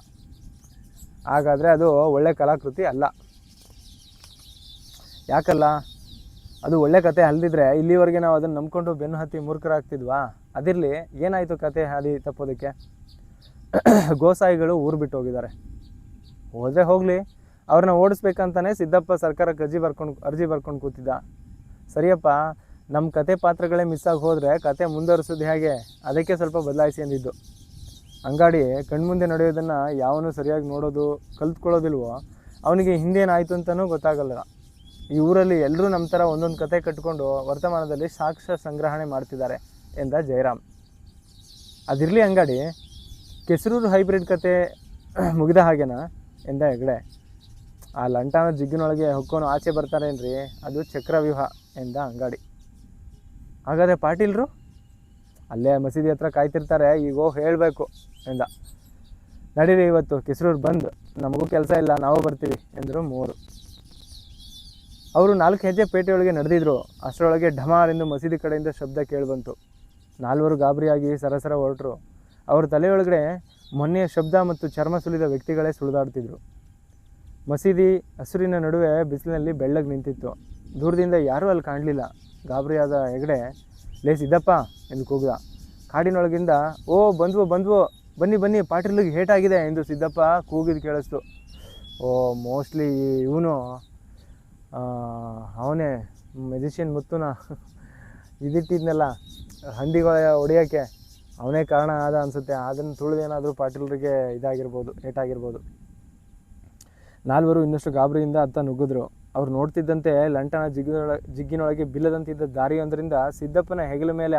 S1: ಹಾಗಾದರೆ ಅದು ಒಳ್ಳೆ ಕಲಾಕೃತಿ ಅಲ್ಲ. ಯಾಕಲ್ಲ? ಅದು ಒಳ್ಳೆ ಕತೆ ಅಲ್ಲದಿದ್ದರೆ ಇಲ್ಲಿವರೆಗೆ ನಾವು ಅದನ್ನು ನಂಬ್ಕೊಂಡು ಬೆನ್ನು ಹತ್ತಿ ಮೂರ್ಖರಾಗ್ತಿದ್ವಾ? ಅದಿರಲಿ, ಏನಾಯಿತು ಕತೆ ಹಾದಿ ತಪ್ಪೋದಕ್ಕೆ? ಗೋಸಾಯಿಗಳು ಊರು ಬಿಟ್ಟು ಹೋಗಿದ್ದಾರೆ. ಹೋದರೆ ಹೋಗಲಿ, ಅವ್ರನ್ನ ಓಡಿಸ್ಬೇಕಂತಾನೆ ಸಿದ್ದಪ್ಪ ಸರ್ಕಾರಕ್ಕೆ ಅರ್ಜಿ ಬರ್ಕೊಂಡು ಕೂತಿದ್ದ. ಸರಿಯಪ್ಪ, ನಮ್ಮ ಕತೆ ಪಾತ್ರಗಳೇ ಮಿಸ್ಸಾಗಿ ಹೋದರೆ ಕತೆ ಮುಂದುವರಿಸೋದು ಹೇಗೆ? ಅದಕ್ಕೆ ಸ್ವಲ್ಪ ಬದಲಾಯಿಸಿ ಅಂದಿದ್ದು. ಅಂಗಡಿ ಕಣ್ಮುಂದೆ ನಡೆಯೋದನ್ನು ಯಾವನು ಸರಿಯಾಗಿ ನೋಡೋದು ಕಲ್ತ್ಕೊಳ್ಳೋದಿಲ್ವೋ ಅವನಿಗೆ ಹಿಂದೇನಾಯಿತು ಅಂತಲೂ ಗೊತ್ತಾಗಲ್ಲ. ಈ ಊರಲ್ಲಿ ಎಲ್ಲರೂ ನಮ್ಮ ಥರ ಒಂದೊಂದು ಕತೆ ಕಟ್ಟಿಕೊಂಡು ವರ್ತಮಾನದಲ್ಲಿ ಸಾಕ್ಷ್ಯ ಸಂಗ್ರಹಣೆ ಮಾಡ್ತಿದ್ದಾರೆ ಎಂದ ಜಯರಾಮ್. ಅದಿರಲಿ ಅಂಗಡಿ, ಕೆಸರೂರು ಹೈಬ್ರಿಡ್ ಕತೆ ಮುಗಿದ ಹಾಗೇನಾ ಎಂದ ಹೆಗಡೆ. ಆ ಲಂಟಾನ ಜಿಗ್ಗಿನೊಳಗೆ ಹೊಕ್ಕೋನು ಆಚೆ ಬರ್ತಾರೇನ್ರಿ, ಅದು ಚಕ್ರವ್ಯೂಹ ಎಂದ ಅಂಗಡಿ. ಹಾಗಾದರೆ ಪಾಟೀಲರು ಅಲ್ಲೇ ಮಸೀದಿ ಹತ್ರ ಕಾಯ್ತಿರ್ತಾರೆ, ಈಗ ಹೇಳಬೇಕು ಎಂದ. ನಡೀರಿ, ಇವತ್ತು ಕೆಸರೂರು ಬಂದು, ನಮಗೂ ಕೆಲಸ ಇಲ್ಲ, ನಾವು ಬರ್ತೀವಿ ಎಂದರು 3. ಅವರು 4 ಹೆಜ್ಜೆ ಪೇಟೆಯೊಳಗೆ ನಡೆದಿದ್ರು. ಅಷ್ಟರೊಳಗೆ ಢಮಾರೆಂದು ಮಸೀದಿ ಕಡೆಯಿಂದ ಶಬ್ದ ಕೇಳಿಬಂತು. 4 ಗಾಬರಿಯಾಗಿ ಸರಸರ ಹೊರಟರು. ಅವ್ರ ತಲೆಯೊಳಗಡೆ ಮೊನ್ನೆಯ ಶಬ್ದ ಮತ್ತು ಚರ್ಮ ಸುಲಿದ ವ್ಯಕ್ತಿಗಳೇ ಸುಳಿದಾಡ್ತಿದ್ರು. ಮಸೀದಿ ಹಸುರಿನ ನಡುವೆ ಬಿಸಿಲಿನಲ್ಲಿ ಬೆಳ್ಳಗೆ ನಿಂತಿತ್ತು. ದೂರದಿಂದ ಯಾರೂ ಅಲ್ಲಿ ಕಾಣಲಿಲ್ಲ. ಗಾಬರಿಯಾದ ಹೆಗಡೆ, ಲೇ ಸಿದ್ದಪ್ಪ ಎಂದು ಕೂಗಿದ. ಕಾಡಿನೊಳಗಿಂದ, ಓ ಬಂದ್ವು, ಬನ್ನಿ ಪಾಟೀಲಿಗೆ ಹೇಟಾಗಿದೆ ಎಂದು ಸಿದ್ದಪ್ಪ ಕೂಗಿದು ಕೇಳಿಸ್ತು. ಓ, ಮೋಸ್ಟ್ಲಿ ಇವನು ಅವನೇ ಮ್ಯೂಸಿಷಿಯನ್ ಮುತ್ತುನ ಇದಿಟ್ಟಿದ್ನಲ್ಲ ಹಂದಿಗಳ ಹೊಡೆಯೋಕ್ಕೆ, ಅವನೇ ಕಾರಣ ಆದ ಅನಿಸುತ್ತೆ. ಅದನ್ನು ತುಳಿದೇನಾದರೂ ಪಾಟೀಲರಿಗೆ ಇದಾಗಿರ್ಬೋದು, ಏಟಾಗಿರ್ಬೋದು. 4 ಇನ್ನಷ್ಟು ಗಾಬರಿಯಿಂದ ಅತ್ತ ನುಗ್ಗಿದ್ರು. ಅವ್ರು ನೋಡ್ತಿದ್ದಂತೆ ಲಂಟನ ಜಿಗ್ಗಿನೊಳಗೆ ಬಿಲ್ಲದಂತಿದ್ದ ದಾರಿಯೊಂದರಿಂದ ಸಿದ್ದಪ್ಪನ ಹೆಗಲ ಮೇಲೆ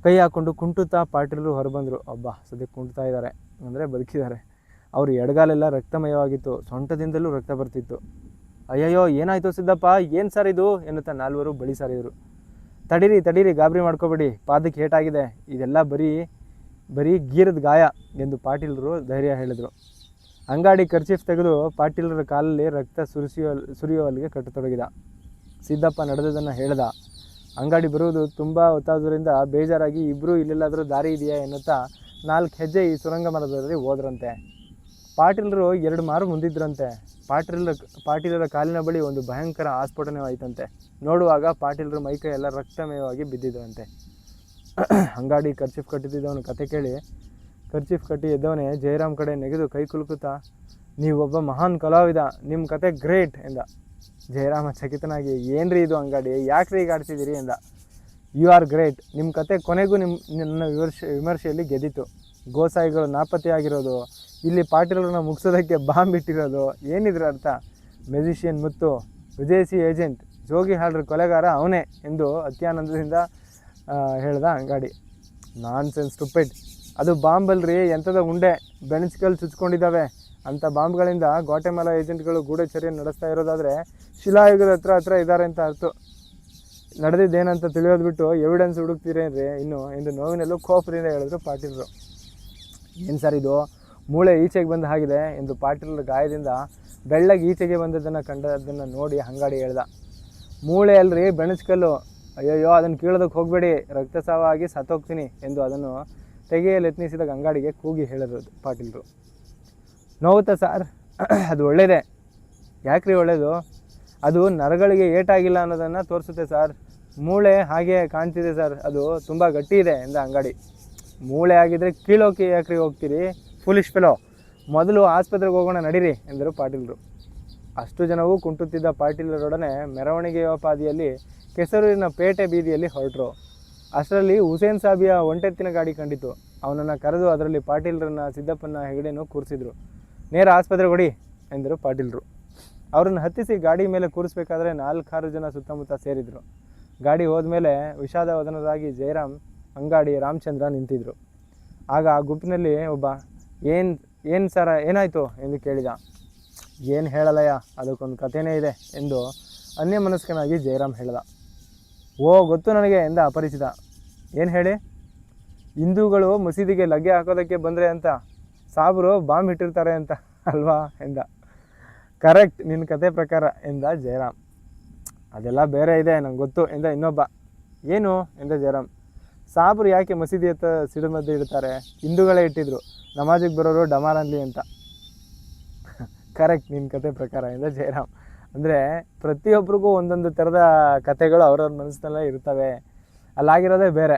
S1: ಕೈ ಹಾಕ್ಕೊಂಡು ಕುಂಟುತ್ತಾ ಪಾಟೀಲರು ಹೊರಬಂದರು. ಸದ್ಯಕ್ಕೆ ಕುಂಟುತ್ತಾ ಇದ್ದಾರೆ ಅಂದರೆ ಬದುಕಿದ್ದಾರೆ. ಅವ್ರ ಎಡಗಾಲೆಲ್ಲ ರಕ್ತಮಯವಾಗಿತ್ತು. ಸೊಂಟದಿಂದಲೂ ರಕ್ತ ಬರ್ತಿತ್ತು. ಅಯ್ಯಯ್ಯೋ, ಏನಾಯಿತು ಸಿದ್ದಪ್ಪ, ಏನು ಸರ್ ಇದು ಎನ್ನುತ್ತಾ 4 ಬಳಿ ಸಾರಿದರು. ತಡೀರಿ, ಗಾಬರಿ ಮಾಡ್ಕೋಬೇಡಿ, ಪಾದಕ್ಕೆ ಏಟಾಗಿದೆ, ಇದೆಲ್ಲ ಬರೀ ಗೀರದ ಗಾಯ ಎಂದು ಪಾಟೀಲರು ಧೈರ್ಯ ಹೇಳಿದರು. ಅಂಗಡಿ ಕರ್ಚೀಫ್ ತೆಗೆದು ಪಾಟೀಲರ ಕಾಲಲ್ಲಿ ರಕ್ತ ಸುರಿಯುವಲ್ಲಿಗೆ ಕಟ್ಟತೊಡಗಿದ. ಸಿದ್ದಪ್ಪ ನಡೆದದನ್ನು ಹೇಳ್ದ. ಅಂಗಡಿ ಬರುವುದು ತುಂಬ ಹೊತ್ತಾದ್ರಿಂದ ಬೇಜಾರಾಗಿ ಇಬ್ಬರೂ ಇಲ್ಲೆಲ್ಲಾದರೂ ದಾರಿ ಇದೆಯಾ ಎನ್ನುತ್ತಾ 4 ಹೆಜ್ಜೆ ಈ ಸುರಂಗ ಮರದಲ್ಲಿ ಹೋದ್ರಂತೆ. ಪಾಟೀಲರು 2 ಮಾರು ಮುಂದಿದ್ರಂತೆ. ಪಾಟೀಲರ ಕಾಲಿನ ಬಳಿ ಒಂದು ಭಯಂಕರ ಆಸ್ಫೋಟನವಾಯಿತಂತೆ. ನೋಡುವಾಗ ಪಾಟೀಲರ ಮೈಕೈ ಎಲ್ಲ ರಕ್ತಮಯವಾಗಿ ಬಿದ್ದಿದ್ರಂತೆ. ಅಂಗಡಿ ಕರ್ಚೀಫ್ ಕಟ್ಟುತ್ತಿದ್ದವನು ಕತೆ ಕೇಳಿ ಕರ್ಚೀಫ್ ಕಟ್ಟಿ ಎದ್ದವನೇ ಜಯರಾಮ್ ಕಡೆ ನೆಗೆದು ಕೈ ಕುಲುಕುತ್ತಾ, ನೀವೊಬ್ಬ ಮಹಾನ್ ಕಲಾವಿದ, ನಿಮ್ಮ ಕತೆ ಗ್ರೇಟ್ ಎಂದ. ಜಯರಾಮ ಚಕಿತನಾಗಿ, ಏನ್ರಿ ಇದು ಅಂಗಡಿ, ಯಾಕ್ರಿ ಈಗ ಆಡ್ತಿದ್ದೀರಿ ಎಂದ. You are great. ನಿಮ್ಮ ಕತೆ ಕೊನೆಗೂ ನನ್ನ ವಿಮರ್ಶೆಯಲ್ಲಿ ಗೆದ್ದಿತು. ಗೋಸಾಯಿಗಳು ನಾಪತ್ತೆಯಾಗಿರೋದು, ಇಲ್ಲಿ ಪಾಟೀಲರನ್ನ ಮುಗಿಸೋದಕ್ಕೆ ಬಾಂಬ್ ಇಟ್ಟಿರೋದು, ಏನಿದ್ರ ಅರ್ಥ? ಮ್ಯೂಸಿಷಿಯನ್ ಮುತ್ತು, ವಿದೇಶಿ ಏಜೆಂಟ್, ಜೋಗಿ ಹಾಡ್ರ ಕೊಲೆಗಾರ ಅವನೇ ಎಂದು ಅತ್ಯಾನಂದದಿಂದ ಹೇಳ್ದ ಅಂಗಾಡಿ. ನಾನ್ ಸೆನ್ಸ್ ಸ್ಟುಪಿಡ್. ಅದು ಬಾಂಬಲ್ರಿ, ಎಂಥದ ಉಂಡೆ ಬೆಣಚ್ಕಲ್ಲಿ ಚುಚ್ಕೊಂಡಿದ್ದಾವೆ. ಅಂಥ ಬಾಂಬ್ಗಳಿಂದ ಗ್ವಾಟೆಮಾಲಾ ಏಜೆಂಟ್ಗಳು ಗೂಢಚರ್ಯ ನಡೆಸ್ತಾ ಇರೋದಾದರೆ ಶಿಲಾಯುಗದ ಹತ್ರ ಇದ್ದಾರೆ ಅಂತ ಅರ್ಥ. ನಡೆದಿದ್ದೇನಂತ ತಿಳಿಯೋದು ಬಿಟ್ಟು ಎವಿಡೆನ್ಸ್ ಹುಡುಕ್ತೀರೇನ್ರಿ ಇನ್ನು ಎಂದು ನೋವಿನಲ್ಲೂ ಕೋಪದಿಂದ ಹೇಳಿದ್ರು ಪಾಟೀಲರು. ಏನು ಸರ್ ಇದು, ಮೂಳೆ ಈಚೆಗೆ ಬಂದ ಹಾಗಿದೆ ಎಂದು ಪಾಟೀಲರ ಗಾಯದಿಂದ ಬೆಳ್ಳಗೆ ಈಚೆಗೆ ಕಂಡದನ್ನು ನೋಡಿ ಅಂಗಾಡಿ ಹೇಳ್ದ. ಮೂಳೆ ಅಲ್ರಿ, ಬೆಣಚ್ಕಲ್ಲು. ಅಯ್ಯಯ್ಯೋ, ಅದನ್ನು ಕೀಳೋದಕ್ಕೆ ಹೋಗಬೇಡಿ, ರಕ್ತಸ್ರಾವ ಸತ್ತೋಗ್ತೀನಿ ಎಂದು ಅದನ್ನು ತೆಗೆಯಲು ಯತ್ನಿಸಿದ ಅಂಗಾಡಿಗೆ ಕೂಗಿ ಹೇಳಿರೋದು ಪಾಟೀಲರು. ನೋವುತ್ತಾ ಸಾರ್? ಅದು ಒಳ್ಳೆಯದೇ. ಯಾಕ್ರಿ ಒಳ್ಳೆಯದು? ಅದು ನರಗಳಿಗೆ ಏಟಾಗಿಲ್ಲ ಅನ್ನೋದನ್ನು ತೋರಿಸುತ್ತೆ ಸರ್. ಮೂಳೆ ಹಾಗೆ ಕಾಣ್ತಿದೆ ಸರ್, ಅದು ತುಂಬ ಗಟ್ಟಿ ಇದೆ ಎಂದ ಅಂಗಾಡಿ. ಮೂಳೆ ಆಗಿದ್ದರೆ ಕೀಳೋಕೆ ಯಾಕ್ರಿ ಹೋಗ್ತೀರಿ, ಫುಲಿಶ್ ಫೆಲೋ? ಮೊದಲು ಆಸ್ಪತ್ರೆಗೆ ಹೋಗೋಣ ನಡೀರಿ ಎಂದರು ಪಾಟೀಲರು. ಅಷ್ಟು ಜನವೂ ಕುಂಟುತ್ತಿದ್ದ ಪಾಟೀಲರೊಡನೆ ಮೆರವಣಿಗೆಯೋಪಾದಿಯಲ್ಲಿ ಕೆಸರೂರಿನ ಪೇಟೆ ಬೀದಿಯಲ್ಲಿ ಹೊರಟರು. ಅಷ್ಟರಲ್ಲಿ ಹುಸೇನ್ ಸಾಬಿಯ ಒಂಟೆತ್ತಿನ ಗಾಡಿ ಕಂಡಿತು. ಅವನನ್ನು ಕರೆದು ಅದರಲ್ಲಿ ಪಾಟೀಲರನ್ನ, ಸಿದ್ದಪ್ಪನ ಹೆಗಡೆಯನ್ನು ಕೂರಿಸಿದ್ರು. ನೇರ ಆಸ್ಪತ್ರೆಗೆ ಹೊಡಿ ಎಂದರು ಪಾಟೀಲರು. ಅವರನ್ನು ಹತ್ತಿಸಿ ಗಾಡಿ ಮೇಲೆ ಕೂರಿಸ್ಬೇಕಾದ್ರೆ 4-6 ಜನ ಸುತ್ತಮುತ್ತ ಸೇರಿದರು. ಗಾಡಿ ಹೋದ್ಮೇಲೆ ವಿಷಾದವದನರಾಗಿ ಜಯರಾಮ್, ಅಂಗಾಡಿ, ರಾಮಚಂದ್ರ ನಿಂತಿದ್ರು. ಆಗ ಆ ಗುಂಪಿನಲ್ಲಿ ಒಬ್ಬ ಏನು ಸರ, ಏನಾಯಿತು ಎಂದು ಕೇಳಿದ. ಏನು ಹೇಳಲಯ್ಯ, ಅದಕ್ಕೊಂದು ಕಥೆನೇ ಇದೆ ಎಂದು ಅನ್ಯಮನಸ್ಕನಾಗಿ ಜಯರಾಮ್ ಹೇಳ್ದ. ಓ, ಗೊತ್ತು ನನಗೆ ಎಂದ ಅಪರಿಚಿತ. ಏನು ಹೇಳಿ? ಹಿಂದೂಗಳು ಮಸೀದಿಗೆ ಲಗ್ಗೆ ಹಾಕೋದಕ್ಕೆ ಬಂದರೆ ಅಂತ ಸಾಬ್ರು ಬಾಂಬ್ ಇಟ್ಟಿರ್ತಾರೆ ಅಂತ ಅಲ್ವಾ ಎಂದ. ಕರೆಕ್ಟ್, ನಿನ್ನ ಕತೆ ಪ್ರಕಾರ ಎಂದ ಜಯರಾಮ್. ಅದೆಲ್ಲ ಬೇರೆ ಇದೆ, ನಂಗೆ ಗೊತ್ತು ಎಂದ ಇನ್ನೊಬ್ಬ. ಏನು ಎಂದ ಜಯರಾಮ್. ಸಾಬ್ರು ಯಾಕೆ ಮಸೀದಿ ಹತ್ತ ಸಿಡಿಮದ್ದು ಇಡ್ತಾರೆ? ಹಿಂದೂಗಳೇ ಇಟ್ಟಿದ್ರು, ನಮಾಜಿಗೆ ಬರೋರು ಡಮಾರ್ ಅನ್ಲಿ ಅಂತ. ಕರೆಕ್ಟ್, ನಿನ್ನ ಕತೆ ಪ್ರಕಾರ ಎಂದ ಜಯರಾಮ್. ಅಂದರೆ ಪ್ರತಿಯೊಬ್ಬರಿಗೂ ಒಂದೊಂದು ಥರದ ಕತೆಗಳು ಅವ್ರವ್ರ ಮನಸ್ಸಿನಲ್ಲೇ ಇರ್ತವೆ. ಅಲ್ಲಾಗಿರೋದೇ ಬೇರೆ.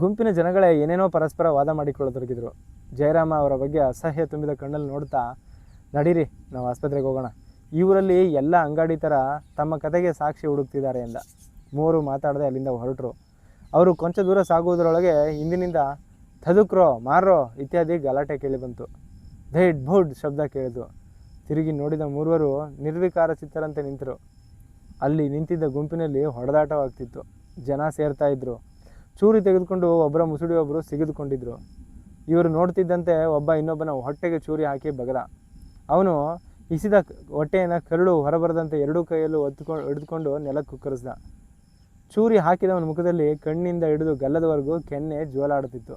S1: ಗುಂಪಿನ ಜನಗಳೇ ಏನೇನೋ ಪರಸ್ಪರ ವಾದ ಮಾಡಿಕೊಳ್ಳತೊಡಗಿದ್ರು. ಜಯರಾಮ ಅವರ ಬಗ್ಗೆ ಅಸಹ್ಯ ತುಂಬಿದ ಕಣ್ಣಲ್ಲಿ ನೋಡ್ತಾ, ನಡೀರಿ, ನಾವು ಆಸ್ಪತ್ರೆಗೆ ಹೋಗೋಣ. ಈ ಊರಲ್ಲಿ ಎಲ್ಲ ಅಂಗಾಡಿ ಥರ ತಮ್ಮ ಕತೆಗೆ ಸಾಕ್ಷಿ ಹುಡುಕ್ತಿದ್ದಾರೆ ಎಂದ. ಮೂವರು ಮಾತಾಡದೆ ಅಲ್ಲಿಂದ ಹೊರಟರು. ಅವರು ಕೊಂಚ ದೂರ ಸಾಗುವುದರೊಳಗೆ ಹಿಂದಿನಿಂದ ಥದುಕ್ರೋ, ಮಾರ್ರೋ ಇತ್ಯಾದಿ ಗಲಾಟೆ ಕೇಳಿಬಂತು. ಧೈಡ್ ಭುಡ್ ಶಬ್ದ ಕೇಳಿತು. ತಿರುಗಿ ನೋಡಿದ ಮೂರುವರು ನಿರ್ವಿಕಾರ ಚಿತ್ತರಂತೆ ನಿಂತರು. ಅಲ್ಲಿ ನಿಂತಿದ್ದ ಗುಂಪಿನಲ್ಲಿ ಹೊಡೆದಾಟವಾಗ್ತಿತ್ತು. ಜನ ಸೇರ್ತಾ ಇದ್ರು. ಚೂರಿ ತೆಗೆದುಕೊಂಡು ಒಬ್ಬರ ಮುಸುಡಿ ಒಬ್ಬರು ಸಿಗಿದುಕೊಂಡಿದ್ರು. ಇವರು ನೋಡ್ತಿದ್ದಂತೆ ಒಬ್ಬ ಇನ್ನೊಬ್ಬನ ಹೊಟ್ಟೆಗೆ ಚೂರಿ ಹಾಕಿ ಬಗದ. ಅವನು ಇಸಿದ ಹೊಟ್ಟೆಯನ್ನು ಕರಳು ಹೊರಬರದಂತೆ ಎರಡೂ ಕೈಯಲ್ಲೂ ಹಿಡಿದುಕೊಂಡು ನೆಲಕ್ಕೆ ಕುಕ್ಕರಿಸ್ದ. ಚೂರಿ ಹಾಕಿದವನ ಮುಖದಲ್ಲಿ ಕಣ್ಣಿಂದ ಹಿಡಿದು ಗಲ್ಲದವರೆಗೂ ಕೆನ್ನೆ ಜೋಲಾಡುತ್ತಿತ್ತು.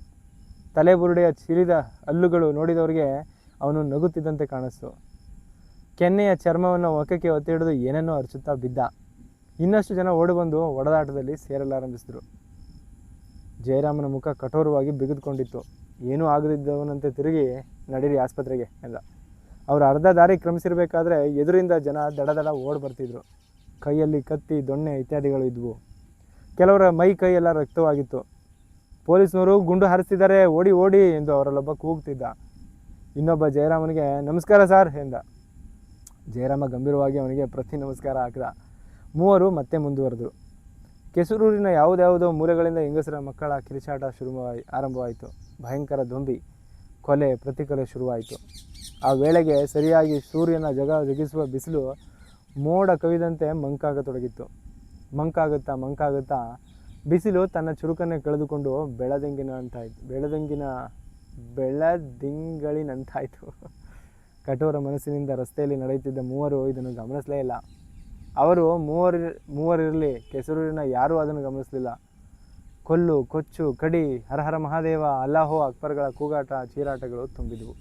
S1: ತಲೆಬುರುಡೆಯ ಚಿರಿದ ಹಲ್ಲುಗಳು ನೋಡಿದವರಿಗೆ ಅವನು ನಗುತ್ತಿದ್ದಂತೆ ಕಾಣಿಸ್ತು. ಕೆನ್ನೆಯ ಚರ್ಮವನ್ನು ಒಕ್ಕಕ್ಕೆ ಒತ್ತಿ ಹಿಡಿದು ಏನನ್ನೋ ಅರಚುತ್ತಾ ಬಿದ್ದ. ಇನ್ನಷ್ಟು ಜನ ಓಡಿಬಂದು ಒಡೆದಾಟದಲ್ಲಿ ಸೇರಲಾರಂಭಿಸಿದರು. ಜಯರಾಮನ ಮುಖ ಕಠೋರವಾಗಿ ಬಿಗಿದುಕೊಂಡಿತ್ತು. ಏನೂ ಆಗದಿದ್ದವನಂತೆ ತಿರುಗಿ, ನಡೀರಿ ಆಸ್ಪತ್ರೆಗೆ ಎಂದ. ಅವರು ಅರ್ಧ ದಾರಿ ಕ್ರಮಿಸಿರಬೇಕಾದ್ರೆ ಎದುರಿಂದ ಜನ ದಡ ಓಡಿ ಬರ್ತಿದ್ರು. ಕೈಯಲ್ಲಿ ಕತ್ತಿ, ದೊಣ್ಣೆ ಇತ್ಯಾದಿಗಳು ಇದ್ವು. ಕೆಲವರ ಮೈ ಕೈಯೆಲ್ಲ ರಕ್ತವಾಗಿತ್ತು. ಪೊಲೀಸ್ನವರು ಗುಂಡು ಹಾರಿಸ್ತಿದ್ದಾರೆ, ಓಡಿ ಓಡಿ ಎಂದು ಅವರಲ್ಲೊಬ್ಬ ಕೂಗ್ತಿದ್ದ. ಇನ್ನೊಬ್ಬ ಜಯರಾಮನಿಗೆ ನಮಸ್ಕಾರ ಸಾರ್ ಎಂದ. ಜಯರಾಮ ಗಂಭೀರವಾಗಿ ಅವನಿಗೆ ಪ್ರತಿ ನಮಸ್ಕಾರ ಹಾಕಿದ. ಮೂವರು ಮತ್ತೆ ಮುಂದುವರೆದರು. ಕೆಸರೂರಿನ ಯಾವುದ್ಯಾವುದೋ ಮೂಲೆಗಳಿಂದ ಹೆಂಗಸರ ಮಕ್ಕಳ ಕಿರಿಚಾಟ ಆರಂಭವಾಯಿತು. ಭಯಂಕರ ದೊಂಬಿ, ಕೊಲೆ, ಪ್ರತಿಕೊಲೆ ಶುರುವಾಯಿತು. ಆ ವೇಳೆಗೆ ಸರಿಯಾಗಿ ಸೂರ್ಯನ ಜಗಿಸುವ ಬಿಸಿಲು ಮೋಡ ಕವಿದಂತೆ ಮಂಕಾಗತೊಡಗಿತ್ತು. ಮಂಕಾಗುತ್ತಾ ಬಿಸಿಲು ತನ್ನ ಚುರುಕನ್ನೇ ಕಳೆದುಕೊಂಡು ಬೆಳದಿಂಗಳಿನಂತಾಯಿತು. ಕಠೋರ ಮನಸ್ಸಿನಿಂದ ರಸ್ತೆಯಲ್ಲಿ ನಡೆಯುತ್ತಿದ್ದ ಮೂವರು ಇದನ್ನು ಗಮನಿಸಲೇ ಇಲ್ಲ. ಅವರು ಮೂವರಿರಲಿ, ಕೆಸರೂರಿನ ಯಾರೂ ಅದನ್ನು ಗಮನಿಸಲಿಲ್ಲ. ಕೊಲ್ಲು, ಕೊಚ್ಚು, ಕಡಿ, ಹರಹರ ಮಹಾದೇವ, ಅಲ್ಲಾಹೋ ಅಕ್ಬರ್ಗಳ ಕೂಗಾಟ, ಚೀರಾಟಗಳು ತುಂಬಿದವು.